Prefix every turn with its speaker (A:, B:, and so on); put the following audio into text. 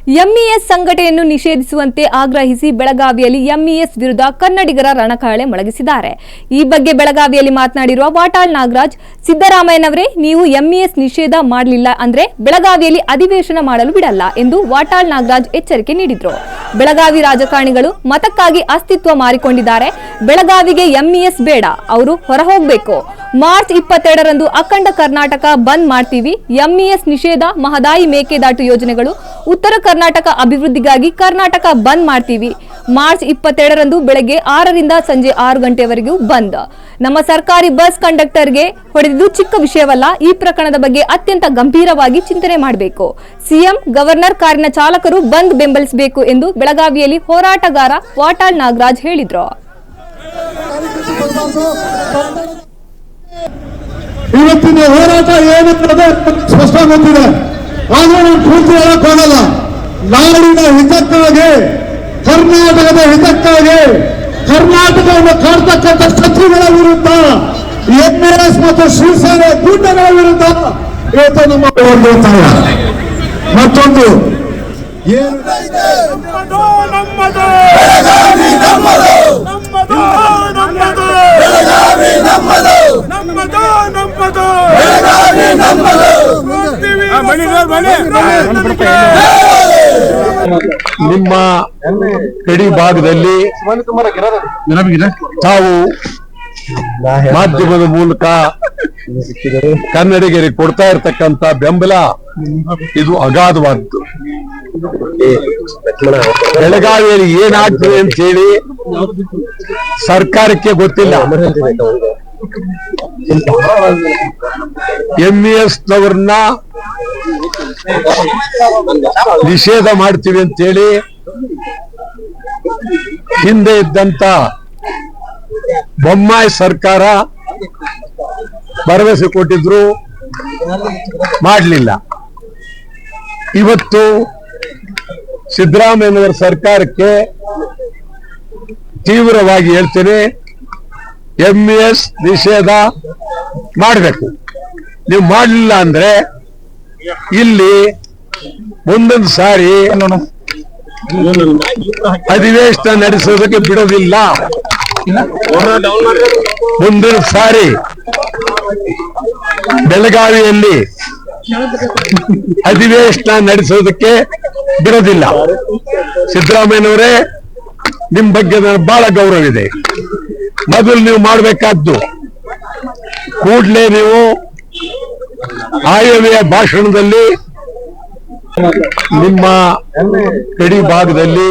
A: MES ಸಂಘಟನೆಯನ್ನು ನಿಷೇಧಿಸುವಂತೆ ಆಗ್ರಹಿಸಿ ಬೆಳಗಾವಿಯಲ್ಲಿ ಎಂಇಎಸ್ ವಿರುದ್ಧ ಕನ್ನಡಿಗರ ರಣಕಾಳೆ ಮೊಳಗಿಸಿದ್ದಾರೆ. ಈ ಬಗ್ಗೆ ಬೆಳಗಾವಿಯಲ್ಲಿ ಮಾತನಾಡಿರುವ ವಾಟಾಳ್ ನಾಗರಾಜ್, ಸಿದ್ದರಾಮಯ್ಯನವರೇ, ನೀವು ಎಂಇಎಸ್ ನಿಷೇಧ ಮಾಡಲಿಲ್ಲ ಅಂದ್ರೆ ಬೆಳಗಾವಿಯಲ್ಲಿ ಅಧಿವೇಶನ ಮಾಡಲು ಬಿಡಲ್ಲ ಎಂದು ವಾಟಾಳ್ ನಾಗರಾಜ್ ಎಚ್ಚರಿಕೆ ನೀಡಿದ್ರು. ಬೆಳಗಾವಿ ರಾಜಕಾರಣಿಗಳು ಮತಕ್ಕಾಗಿ ಅಸ್ತಿತ್ವ ಮಾರಿಕೊಂಡಿದ್ದಾರೆ. ಬೆಳಗಾವಿಗೆ ಎಂಇಎಸ್ ಬೇಡ, ಅವರು ಹೊರಹೋಗಬೇಕು. ಮಾರ್ಚ್ 22ರಂದು ಅಖಂಡ ಕರ್ನಾಟಕ ಬಂದ್ ಮಾಡ್ತೀವಿ. ಎಂಇಎಸ್ ನಿಷೇಧ, ಮಹದಾಯಿ ಮೇಕೆದಾಟು ಯೋಜನೆಗಳು, ಉತ್ತರ ಕರ್ನಾಟಕ ಅಭಿವೃದ್ಧಿಗಾಗಿ ಕರ್ನಾಟಕ ಬಂದ್ ಮಾಡ್ತೀವಿ. ಮಾರ್ಚ್ 22ರಂದು ಬೆಳಗ್ಗೆ 6ರಿಂದ ಸಂಜೆ 6 ಗಂಟೆವರೆಗೂ ಬಂದ್. ನಮ್ಮ ಸರ್ಕಾರಿ ಬಸ್ ಕಂಡಕ್ಟರ್ಗೆ ಹೊಡೆದಿದ್ದು ಚಿಕ್ಕ ವಿಷಯವಲ್ಲ. ಈ ಪ್ರಕರಣದ ಬಗ್ಗೆ ಅತ್ಯಂತ ಗಂಭೀರವಾಗಿ ಚಿಂತನೆ ಮಾಡಬೇಕು. ಸಿಎಂ, ಗವರ್ನರ್, ಕಾರಿನ ಚಾಲಕರು ಬಂದ್ ಬೆಂಬಲಿಸಬೇಕು ಎಂದು ಬೆಳಗಾವಿಯಲ್ಲಿ ಹೋರಾಟಗಾರ ವಾಟಾಳ್ ನಾಗರಾಜ್ ಹೇಳಿದ್ರು.
B: ಇವತ್ತಿನ ಹೋರಾಟ ಏನಂದ್ರೆ ಸ್ಪಷ್ಟ ಗೊತ್ತಿದೆ. ಆದ್ರೂ ನಾನು ಪೂರ್ತಿ ಹೇಳಕ್ ಹೋಗಲ್ಲ. ನಾಡಿನ ಹಿತಕ್ಕಾಗಿ, ಕರ್ನಾಟಕದ ಹಿತಕ್ಕಾಗಿ, ಕರ್ನಾಟಕವನ್ನು ಕಾಡ್ತಕ್ಕಂಥ ಶತ್ರುಗಳ ವಿರುದ್ಧ, ಎಂಇಎಸ್ ಮತ್ತು ಶಿವಸೇನೆ ಗೂಂಡಗಳ ವಿರುದ್ಧ ಇವತ್ತು ನಮ್ಮ ಹೋರಾಟ. ಮತ್ತೊಂದು ಏನು
C: ನಿಮ್ಮ ಗಡಿ ಭಾಗದಲ್ಲಿ ತಾವು ಮಾಧ್ಯಮದ ಮೂಲಕ ಕನ್ನಡಿಗರಿಗೆ ಕೊಡ್ತಾ ಇರತಕ್ಕಂತ ಬೆಂಬಲ ಇದು ಅಗಾಧವಾದ್ದು. ಬೆಳಗಾವಿಯಲ್ಲಿ ಏನಾಗ್ತದೆ ಅಂತ ಹೇಳಿ ಸರ್ಕಾರಕ್ಕೆ ಗೊತ್ತಿಲ್ಲ. ಎಂಇಎಸ್ ನವರನ್ನ ನಿಷೇಧ ಮಾಡ್ತೀವಿ ಅಂತ ಹೇಳಿ ಹಿಂದೆ ಇದ್ದಂತ ಬೊಮ್ಮಾಯಿ ಸರ್ಕಾರ ಭರವಸೆ ಕೊಟ್ಟಿದ್ರು, ಮಾಡಲಿಲ್ಲ. ಇವತ್ತು ಸಿದ್ದರಾಮಯ್ಯನವರ ಸರ್ಕಾರಕ್ಕೆ ತೀವ್ರವಾಗಿ ಹೇಳ್ತೇನೆ, ಎಂಇಎಸ್ ನಿಷೇಧ ಮಾಡಬೇಕು. ನೀವು ಮಾಡಲಿಲ್ಲ ಅಂದ್ರೆ ಇಲ್ಲಿ ಮುಂದೊಂದು ಸಾರಿ ಅಧಿವೇಶನ ನಡೆಸೋದಕ್ಕೆ ಬಿಡೋದಿಲ್ಲ. ಮುಂದಿನ ಸಾರಿ ಬೆಳಗಾವಿಯಲ್ಲಿ ಅಧಿವೇಶನ ನಡೆಸೋದಕ್ಕೆ ಬಿಡೋದಿಲ್ಲ. ಸಿದ್ದರಾಮಯ್ಯನವರೇ, ನಿಮ್ ಬಗ್ಗೆ ನನಗೆ ಬಹಳ ಗೌರವ ಇದೆ. ಮೊದಲು ನೀವು ಮಾಡಬೇಕಾದ್ದು, ಕೂಡಲೇ ನೀವು ಆಯವ್ಯಯ ಭಾಷಣದಲ್ಲಿ ನಿಮ್ಮ ಗಡಿ ಭಾಗದಲ್ಲಿ